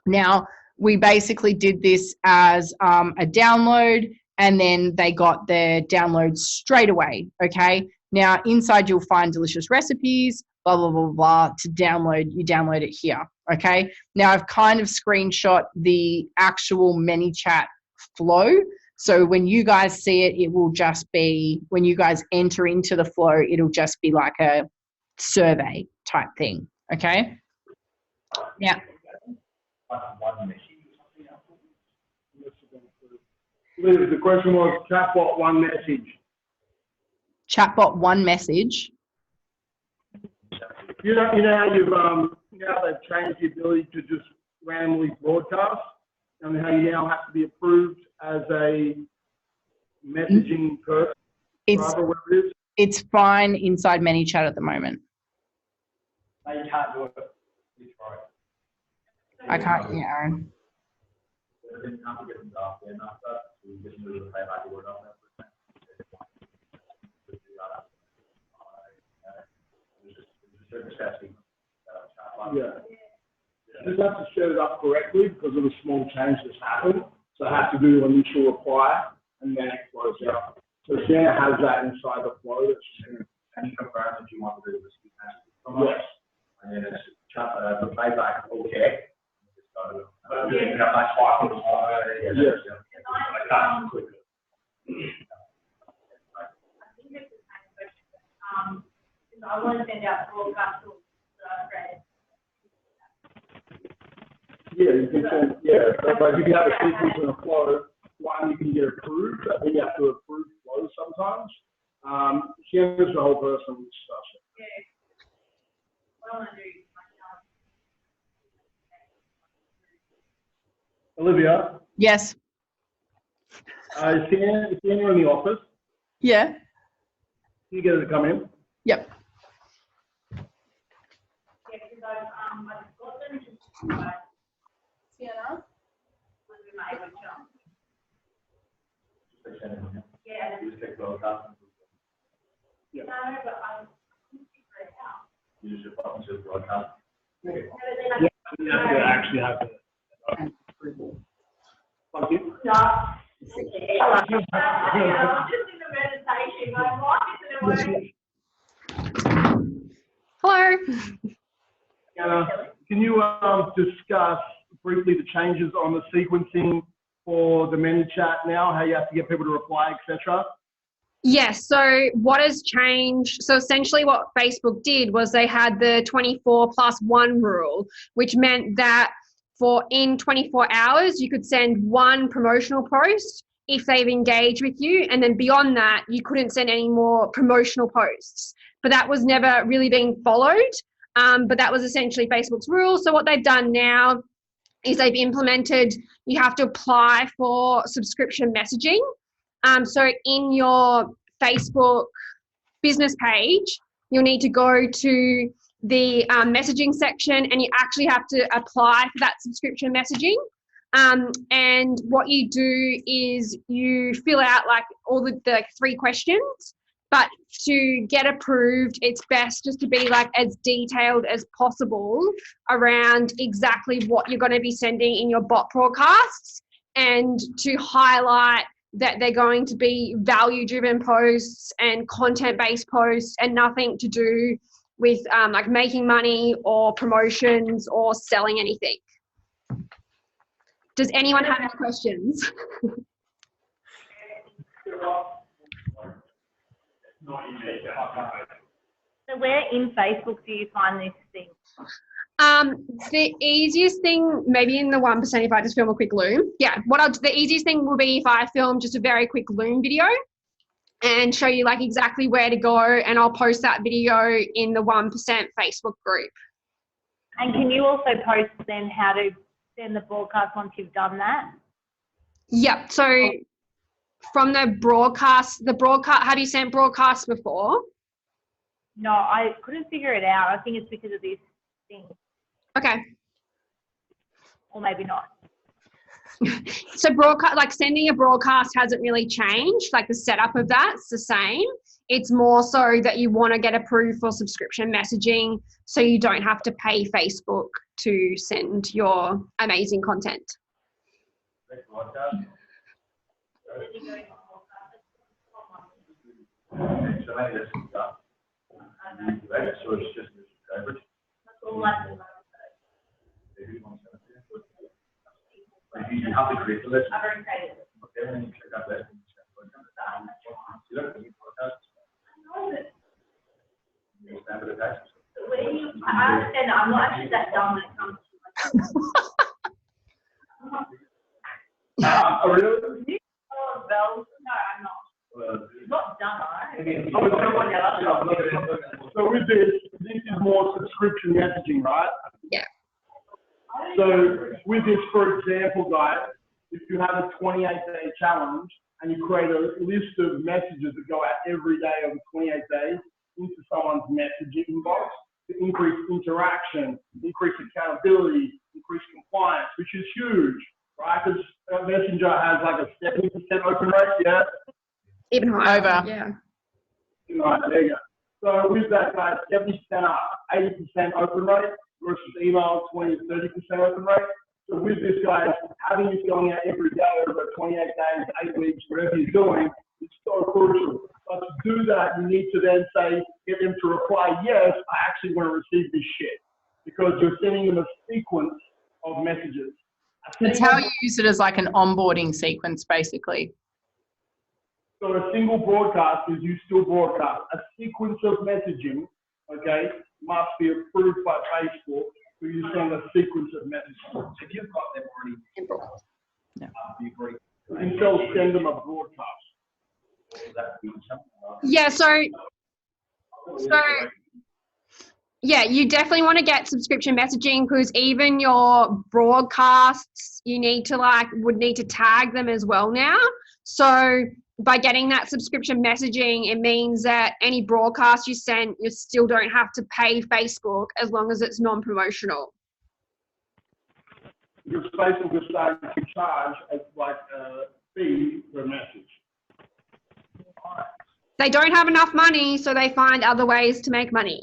Now, we basically did this as a download, and then they got their downloads straight away, okay? Now, inside you'll find delicious recipes, blah, blah, blah, blah, to download. You download it here, okay? Now, I've kind of screenshot the actual ManyChat flow. So when you guys see it, it will just be, when you guys enter into the flow, it'll just be like a survey type thing, okay? Yeah. Liz, the question was chatbot one message. Chatbot one message. You know how you've now they've changed the ability to just randomly broadcast, and how you now have to be approved as a messaging person. It's fine inside ManyChat at the moment. No, you can't do it. I can't, yeah, Aaron. Yeah. You just have to set it up correctly because of the small change that's happened. So I have to do an initial reply and then it flows out. So Sienna has that inside the flow. And you confirm that you want to do this. Yes. And then it's the playback, okay. Yes. I want to send out broadcast tools. Yeah, you can send, yeah, but you can have a sequence and a flow. One, you can get approved, but then you have to approve flows sometimes. Sienna's the whole person with stuff. Yeah. What I want to do Olivia? Yes. Is Sienna in the office? Yeah. Can you get her to come in? Yep. Yeah, because I've got them to Sienna? with my yeah. Yeah. No, but I couldn't figure it out. You should probably just broadcast. No, but then You have to actually have it. Thank you. I'm just in the meditation. My mic isn't working. Hello. Anna, can you discuss briefly the changes on the sequencing for the ManyChat now, how you have to get people to reply, etc.? Yes. So what has changed? So essentially what Facebook did was they had the 24+1 rule, which meant that in 24 hours, you could send one promotional post if they've engaged with you. And then beyond that, you couldn't send any more promotional posts. but that was never really being followed. But that was essentially Facebook's rule. So what they've done now is they've implemented, you have to apply for subscription messaging. So in your Facebook business page, you'll need to go to the messaging section, and you actually have to apply for that subscription messaging. And what you do is you fill out like all the 3 questions, but to get approved, it's best just to be like as detailed as possible around exactly what you're going to be sending in your bot broadcasts, and to highlight that they're going to be value-driven posts and content-based posts, and nothing to do with like making money or promotions or selling anything. Does anyone have any questions? So where in Facebook do you find this thing? The easiest thing, maybe in the 1%, if I just film a quick Loom. Yeah, the easiest thing will be if I film just a very quick Loom video and show you like exactly where to go, and I'll post that video in the 1% Facebook group. And can you also post then how to send the broadcast once you've done that? Yep. So from the broadcast, have you sent broadcasts before? No, I couldn't figure it out. I think it's because of this thing. Okay. Or maybe not. So broadcast, like sending a broadcast hasn't really changed. Like the setup of that's the same. It's more so that you want to get approved for subscription messaging, so you don't have to pay Facebook to send your amazing content. You have to create the list. I've already created it. Okay, then you check out that. You don't need podcasts. You understand what it is? I understand that. I'm not actually that dumb when it comes to Really? Oh, bells. No, I'm not. Not dumb, right? So with this is more subscription messaging, right? Yeah. So with this, for example, guys, if you have a 28-day challenge and you create a list of messages that go out every day over 28 days into someone's messaging inbox to increase interaction, increase accountability, increase compliance, which is huge, right? Because Messenger has like a 70% open rate, yeah? Even higher. Over. Yeah. Right, there you go. So with that, guys, 70% up, 80% open rate versus email, 20 to 30% open rate. So with this, guys, having this going out every day over 28 days, 8 weeks, whatever you're doing, it's so crucial. But to do that, you need to then say, get them to reply, yes, I actually want to receive this shit. Because you're sending them a sequence of messages. It's how you use it as like an onboarding sequence, basically. So a single broadcast is you still broadcast. A sequence of messaging, okay, must be approved by Facebook, so you send a sequence of messages. So if you've got them already, Yeah. you agree? You still send them a broadcast. Yeah. So yeah, you definitely want to get subscription messaging, because even your broadcasts, you need to would need to tag them as well now. So by getting that subscription messaging, it means that any broadcast you send, you still don't have to pay Facebook as long as it's non-promotional. Because Facebook is starting to charge a fee per message. They don't have enough money, so they find other ways to make money.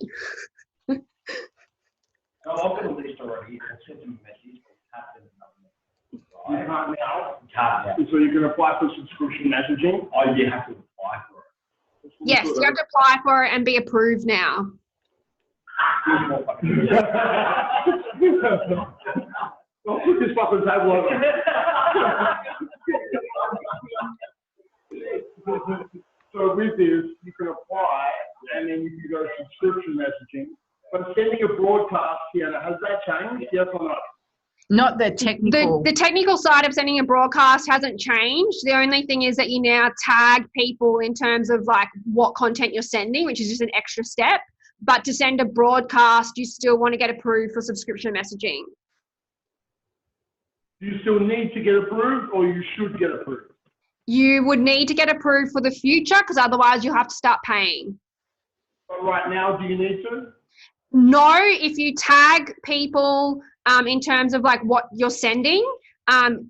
I've got a list already. You can send them a message. You can't now. Can't, yeah. So you can apply for subscription messaging. Oh, you have to apply for it. Yes, you have to apply for it and be approved now. Don't put this fucking table over. So with this, you can apply and then you can go subscription messaging. But sending a broadcast, Sienna, has that changed? Yes or no? Not the technical. The technical side of sending a broadcast hasn't changed. The only thing is that you now tag people in terms of like what content you're sending, which is just an extra step. But to send a broadcast, you still want to get approved for subscription messaging. Do you still need to get approved, or you should get approved? You would need to get approved for the future because otherwise you'll have to start paying. But right now, do you need to? No, if you tag people in terms of like what you're sending,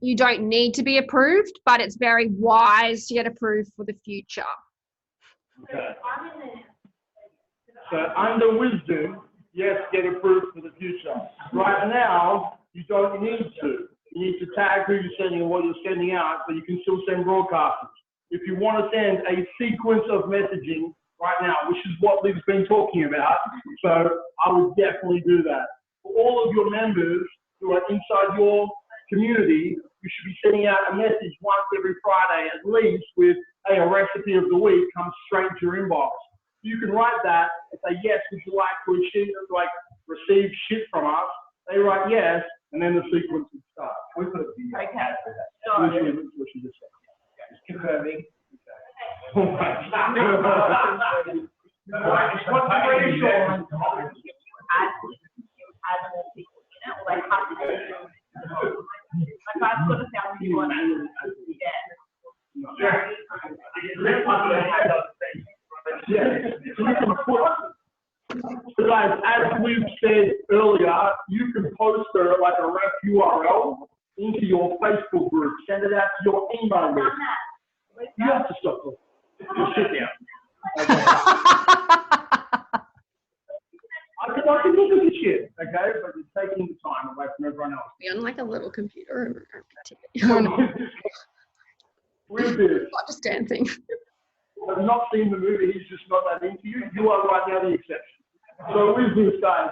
you don't need to be approved, but it's very wise to get approved for the future. Okay. So under wisdom, yes, get approved for the future. Right now, you don't need to. You need to tag who you're sending and what you're sending out, but you can still send broadcasts. If you want to send a sequence of messaging right now, which is what Liv's been talking about, so I would definitely do that. For all of your members who are inside your community, you should be sending out a message once every Friday at least with, hey, a recipe of the week comes straight to your inbox. You can write that and say, yes, would you like to receive shit from us? They write yes, and then the sequence would start. We put it in. Okay. So, just confirming. Oh my So guys, as we've said earlier, you can post like a ref URL into your Facebook group, send it out to your email list. You have to stop talking. Just sit down. I can look at the shit, okay? But it's taking the time away from everyone else. Be on like a little computer. Real this. Not just dancing. I've not seen the movie, he's just not that into you. You are right now the exception. So with this, guys,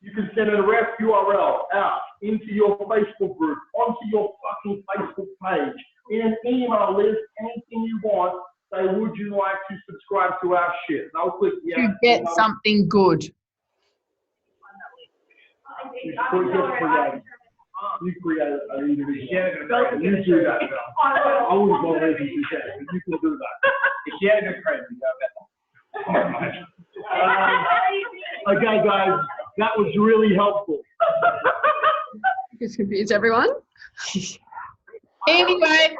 you can send a ref URL out into your Facebook group, onto your fucking Facebook page, in an email list, anything you want. Say, would you like to subscribe to our shit? And I'll click yes. To get something good. You create an individual. You do that, Bill. I wouldn't go away from you, but you can do that. If you had a good friend, okay, guys, that was really helpful. Just confused everyone. Anyway,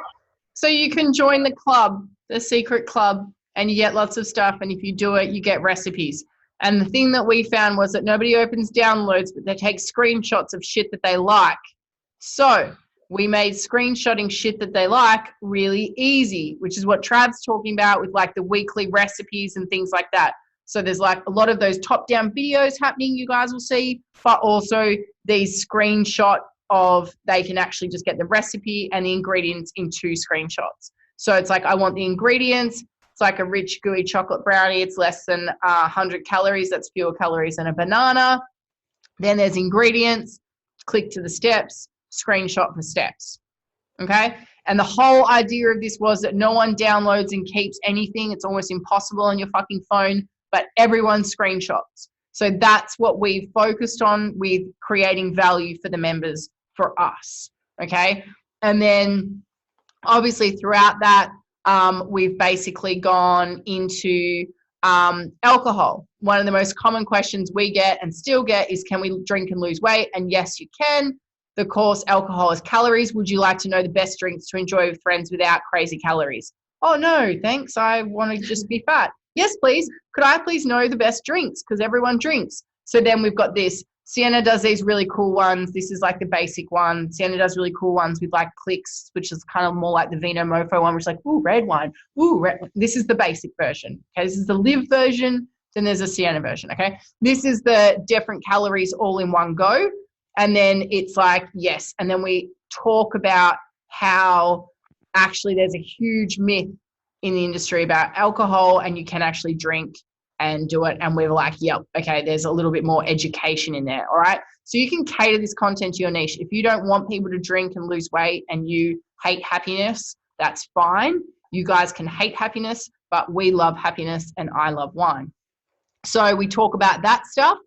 so you can join the club, the secret club, and you get lots of stuff. And if you do it, you get recipes. And the thing that we found was that nobody opens downloads, but they take screenshots of shit that they like. So we made screenshotting shit that they like really easy, which is what Trav's talking about with like the weekly recipes and things like that. So there's like a lot of those top-down videos happening you guys will see, but also these screenshot of they can actually just get the recipe and the ingredients in 2 screenshots. So it's like I want the ingredients. It's like a rich, gooey chocolate brownie. It's less than 100 calories. That's fewer calories than a banana. Then there's ingredients. Click to the steps. Screenshot for steps. Okay? And the whole idea of this was that no one downloads and keeps anything. It's almost impossible on your fucking phone, but everyone screenshots. So that's what we focused on with creating value for the members for us. Okay? And then obviously throughout that, we've basically gone into alcohol. One of the most common questions we get and still get is, can we drink and lose weight? And yes, you can. The course, alcohol is calories. Would you like to know the best drinks to enjoy with friends without crazy calories? Oh, no, thanks. I want to just be fat. Yes, please. Could I please know the best drinks? Because everyone drinks. So then we've got this. Sienna does these really cool ones. This is like the basic one. Sienna does really cool ones with like clicks, which is kind of more like the Vino Mofo one, which is like, ooh, red wine. Ooh, red. This is the basic version. Okay, this is the Liv version. Then there's a Sienna version. Okay, this is the different calories all in one go. And then it's like, yes. And then we talk about how actually there's a huge myth in the industry about alcohol and you can actually drink and do it. And we're like, yep, okay, there's a little bit more education in there. All right. So you can cater this content to your niche. If you don't want people to drink and lose weight and you hate happiness, that's fine. You guys can hate happiness, but we love happiness and I love wine. So we talk about that stuff.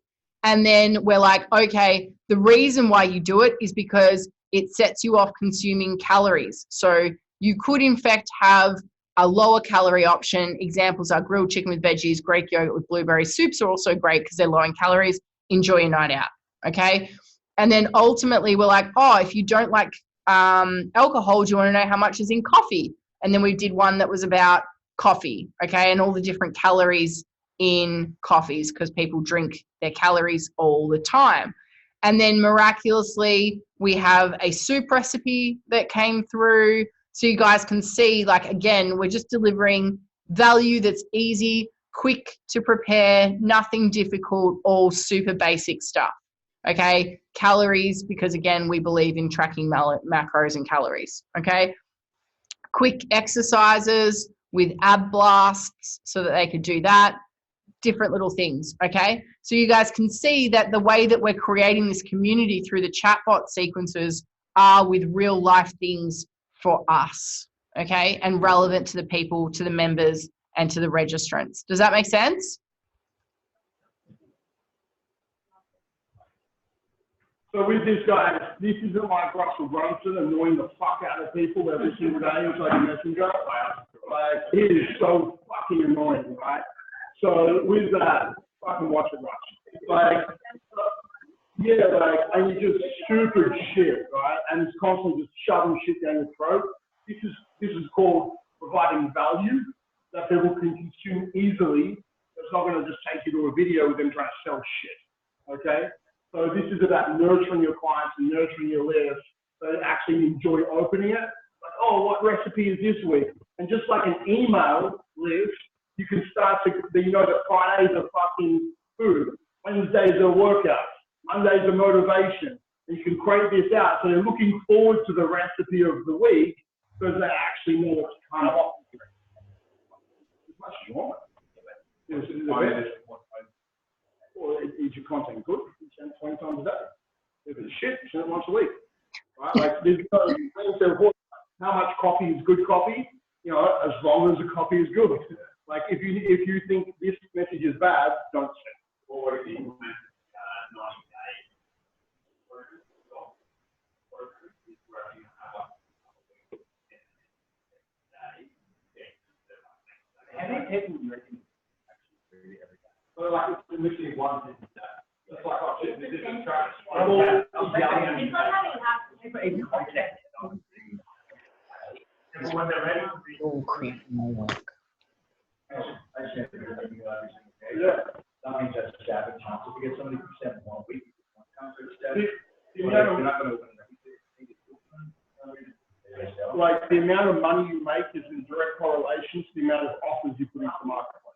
And then we're like, okay, the reason why you do it is because it sets you off consuming calories. So you could in fact have a lower calorie option. Examples are grilled chicken with veggies, Greek yogurt with blueberry soups are also great because they're low in calories. Enjoy your night out, okay? And then ultimately we're like, oh, if you don't like alcohol, do you want to know how much is in coffee? And then we did one that was about coffee, okay, and all the different calories in coffees because people drink their calories all the time. And then miraculously, we have a soup recipe that came through. So you guys can see, like, again, we're just delivering value that's easy, quick to prepare, nothing difficult, all super basic stuff. Okay, calories, because again, we believe in tracking macros and calories. Okay, quick exercises with ab blasts so that they could do that. Different little things, okay? So you guys can see that the way that we're creating this community through the chatbot sequences are with real life things for us, okay? And relevant to the people, to the members, and to the registrants. Does that make sense? So with this, guys, this isn't like Russell Brunson annoying the fuck out of people every single day inside the messenger. Like, it is so fucking annoying, right? So with that, fucking watch it, Russ. Like, yeah, like, and you just stupid shit, right? And it's constantly just shoving shit down your throat. This is called providing value that people can consume easily. It's not going to just take you to a video with them trying to sell shit, okay? So this is about nurturing your clients and nurturing your list so they actually enjoy opening it. Like, oh, what recipe is this week? And just like an email list, you can start to, you know that Fridays are fucking food, Wednesdays are workouts, Mondays are motivation. And you can create this out so they're looking forward to the recipe of the week because they actually know what's kind of off. As much as you want. Or is your content good? You send it 20 times a day. If it's shit, you send it once a week. Right? Like, there's no, how much coffee is good coffee? You know, as long as the coffee is good. Like, if you think this message is bad, don't send it. Or if you how many people do you reckon actually do every day? So like it's literally one thing. It's like oh shit, this is trash. It's not having super easy context. When they're ready, all create more work. yeah. That means that's a stab at chance. If you get somebody from 7 1 week, like the amount of money you make is in direct correlation to the amount of offers you put into the marketplace.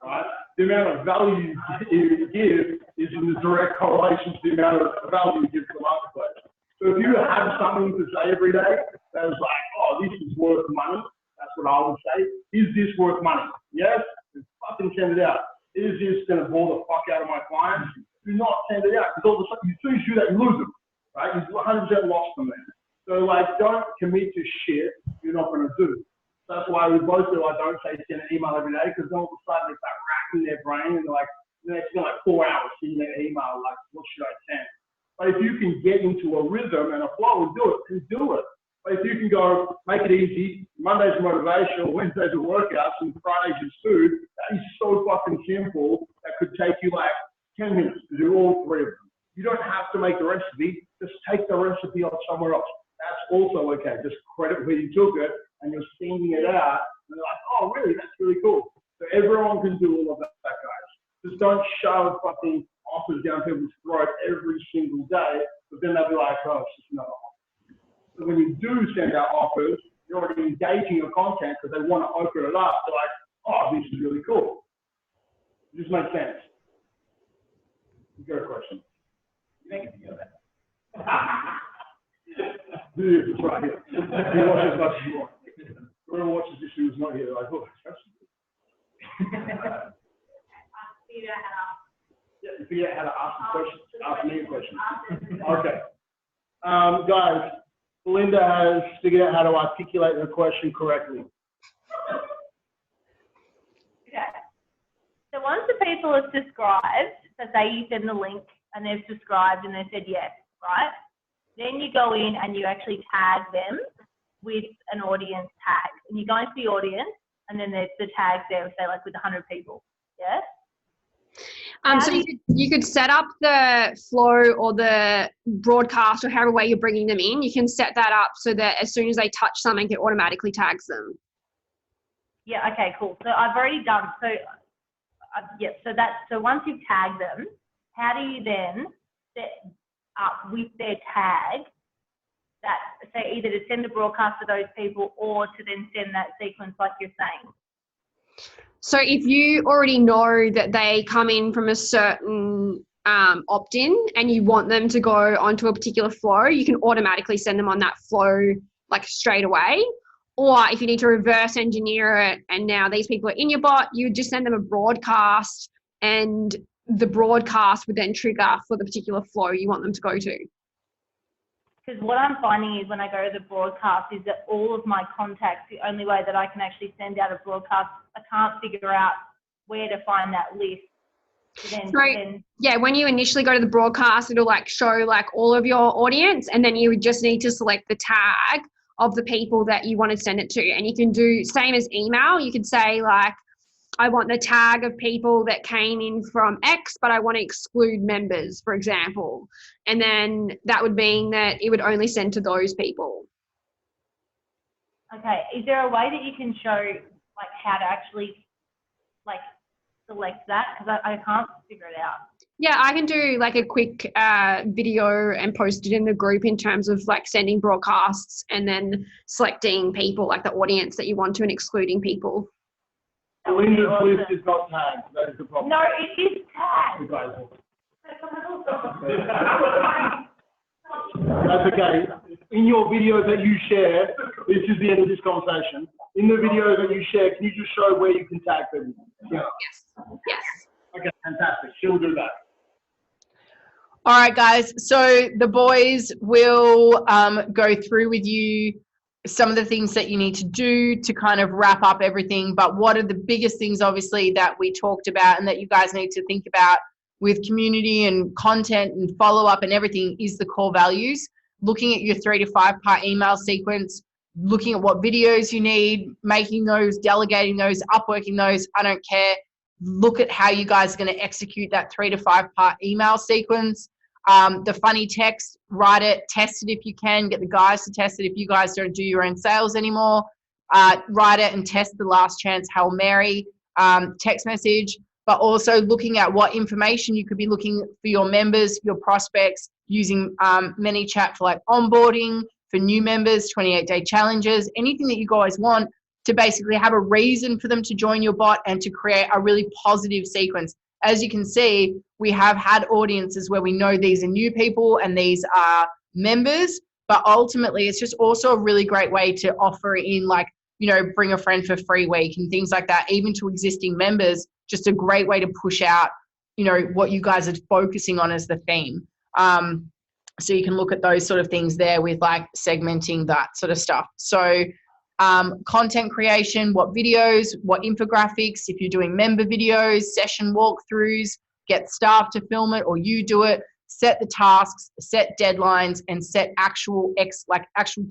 Right? The amount of value you give is in the direct correlation to the amount of value you give to the marketplace. So if you have something to say every day that is like, oh, this is worth money, that's what I would say. Is this worth money? Yes? Then fucking send it out. Is this going to bore the fuck out of my clients? Do not send it out because all of a sudden, as soon as you do that, you lose them. Right? You've 100% lost them then. So like, don't commit to shit you're not going to do. So that's why we both do. I don't say send an email every day because all of a sudden they start racking their brain and they're like, it's been like 4 hours sending their email. Like, what should I send? But if you can get into a rhythm and a flow and do it, then do it. But if you can go, make it easy, Monday's motivational, Wednesday's are workouts, and Friday's is food, that is so fucking simple that could take you like 10 minutes to do all 3 of them. You don't have to make the recipe, just take the recipe off somewhere else. That's also okay. Just credit where you took it and you're sending it out. And they're like, oh, really? That's really cool. So everyone can do all of that, guys. Just don't shove fucking offers down people's throat every single day, but then they'll be like, oh, it's just another offer. So when you do send out offers, you're already engaging your content because they want to open it up. They're like, oh, this is really cool. It just makes sense. You got a question? You make it together. Dude, it's right here. You watch as much as you want. Whoever watches this who's not here, like, oh, that's yeah, you figure out how to ask the question, ask me a question. Okay. Guys, Belinda has figured out how to articulate her question correctly. Okay. So once the people are subscribed, so say you send the link and they've subscribed and they said yes, right? Then you go in and you actually tag them with an audience tag. And you go into the audience and then there's the tags there, say like with 100 people, yes? So you could set up the flow or the broadcast or however way you're bringing them in. You can set that up so that as soon as they touch something, it automatically tags them. Yeah, okay, cool. So I've already done, so once you've tagged them, how do you then set up with their tag that, say, either to send a broadcast to those people or to then send that sequence like you're saying? So if you already know that they come in from a certain opt-in and you want them to go onto a particular flow, you can automatically send them on that flow like straight away. Or if you need to reverse engineer it and now these people are in your bot, you would just send them a broadcast and the broadcast would then trigger for the particular flow you want them to go to. Because what I'm finding is when I go to the broadcast is that all of my contacts, the only way that I can actually send out a broadcast, I can't figure out where to find that list. Yeah, when you initially go to the broadcast, it'll like show like all of your audience and then you would just need to select the tag of the people that you want to send it to. And you can do same as email. You could say like, I want the tag of people that came in from X, but I want to exclude members, for example. And then that would mean that it would only send to those people. Okay. Is there a way that you can show like how to actually like select that? Because I can't figure it out. Yeah, I can do like a quick video and post it in the group in terms of like sending broadcasts and then selecting people, like the audience that you want to and excluding people. Belinda's list is not tagged. That is the problem. No, it is tagged. That's okay. In your video that you share, this is the end of this conversation. In the video that you share, can you just show where you can tag them? Yeah. Yes. Okay, fantastic. She'll do that. All right, guys. So the boys will go through with you some of the things that you need to do to kind of wrap up everything. But what are the biggest things, obviously, that we talked about and that you guys need to think about with community and content and follow-up and everything is the core values. Looking at your 3 to 5 part email sequence, looking at what videos you need, making those, delegating those, upworking those, I don't care. Look at how you guys are going to execute that 3 to 5 part email sequence. The funny text, write it, test it if you can, get the guys to test it if you guys don't do your own sales anymore. Write it and test the last chance Hail Mary text message, but also looking at what information you could be looking for your members, your prospects, using ManyChat for like onboarding, for new members, 28-day challenges, anything that you guys want to basically have a reason for them to join your bot and to create a really positive sequence. As you can see, we have had audiences where we know these are new people and these are members, but ultimately it's just also a really great way to offer in like, you know, bring a friend for free week and things like that, even to existing members, just a great way to push out, you know, what you guys are focusing on as the theme. So you can look at those sort of things there with like segmenting that sort of stuff. So content creation, what videos, what infographics, if you're doing member videos, session walkthroughs, get staff to film it or you do it, set the tasks, set deadlines, and set actual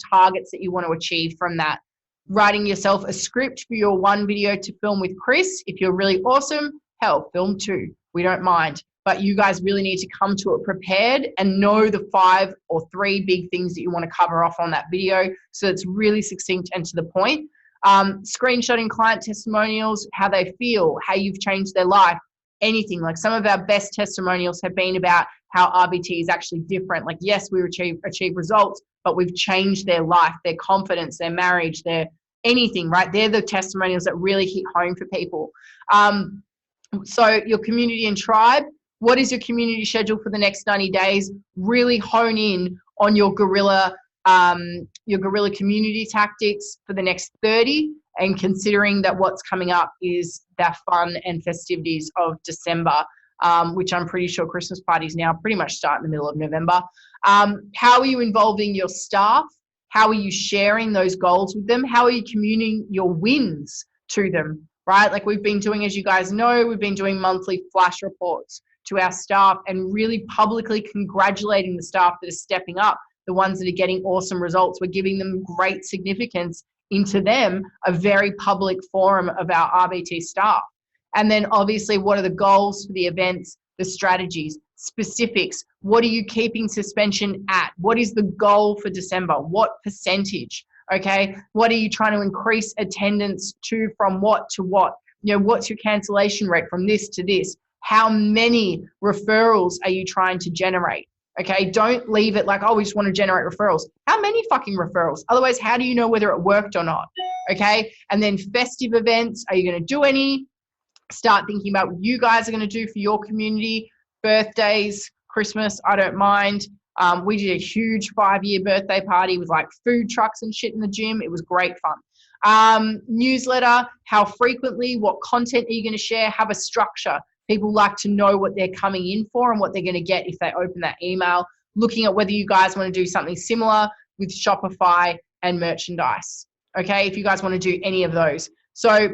targets that you want to achieve from that. Writing yourself a script for your one video to film with Chris. If you're really awesome, hell, film 2. We don't mind. But you guys really need to come to it prepared and know the 5 or 3 big things that you want to cover off on that video so it's really succinct and to the point. Screenshotting client testimonials, how they feel, how you've changed their life, anything. Like some of our best testimonials have been about how RBT is actually different. Like, yes, we achieve results, but we've changed their life, their confidence, their marriage, their anything, right? They're the testimonials that really hit home for people. So your community and tribe. What is your community schedule for the next 90 days? Really hone in on your guerrilla community tactics for the next 30, and considering that what's coming up is the fun and festivities of December, which I'm pretty sure Christmas parties now pretty much start in the middle of November. How are you involving your staff? How are you sharing those goals with them? How are you communicating your wins to them, right? Like we've been doing, as you guys know, we've been doing monthly flash reports to our staff and really publicly congratulating the staff that are stepping up, the ones that are getting awesome results. We're giving them great significance into them, a very public forum of our RBT staff. And then obviously, what are the goals for the events, the strategies, specifics? What are you keeping suspension at? What is the goal for December? What percentage? Okay. What are you trying to increase attendance to, from what to what? You know, what's your cancellation rate from this to this? How many referrals are you trying to generate? Okay, don't leave it like, oh, we just want to generate referrals. How many fucking referrals? Otherwise, how do you know whether it worked or not? Okay, and then festive events, are you going to do any? Start thinking about what you guys are going to do for your community. Birthdays, Christmas, I don't mind. We did a huge 5-year birthday party with like food trucks and shit in the gym. It was great fun. Newsletter, how frequently, what content are you going to share? Have a structure. People like to know what they're coming in for and what they're going to get if they open that email. Looking at whether you guys want to do something similar with Shopify and merchandise. Okay, if you guys want to do any of those. So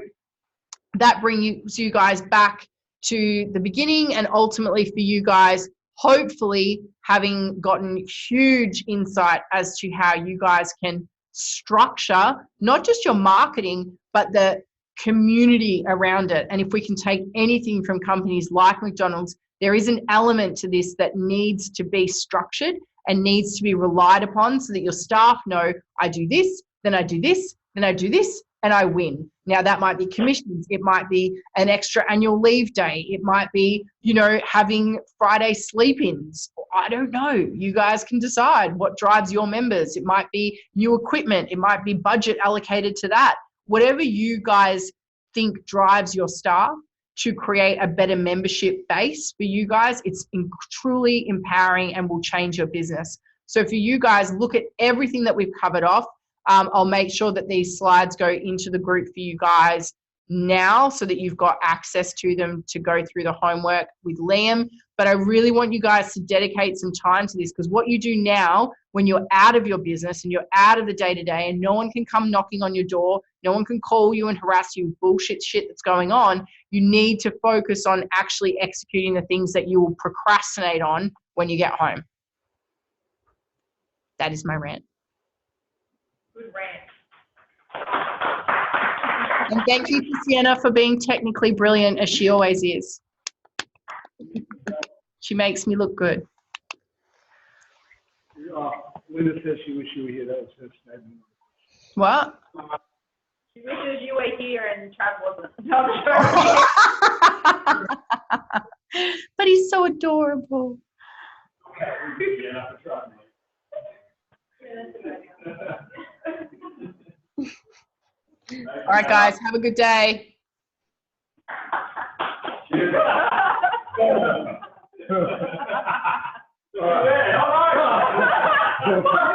that brings you guys back to the beginning, and ultimately for you guys, hopefully having gotten huge insight as to how you guys can structure not just your marketing, but the community around it. And if we can take anything from companies like McDonald's, there is an element to this that needs to be structured and needs to be relied upon so that your staff know, I do this, then I do this, then I do this, and I win. Now that might be commissions. It might be an extra annual leave day. It might be, you know, having Friday sleep-ins. I don't know. You guys can decide what drives your members. It might be new equipment. It might be budget allocated to that. Whatever you guys think drives your staff to create a better membership base for you guys, it's truly empowering and will change your business. So for you guys, look at everything that we've covered off. I'll make sure that these slides go into the group for you guys now so that you've got access to them to go through the homework with Liam. But I really want you guys to dedicate some time to this, because what you do now when you're out of your business and you're out of the day-to-day and no one can come knocking on your door, no one can call you and harass you with bullshit shit that's going on, you need to focus on actually executing the things that you will procrastinate on when you get home. That is my rant. Good rant. And thank you to Sienna for being technically brilliant, as she always is. She makes me look good. Linda says she wished you were here. That was her statement. What? She wishes you were here and Trav wasn't. No, I'm sure. But he's so adorable. All right, guys, have a good day. All right.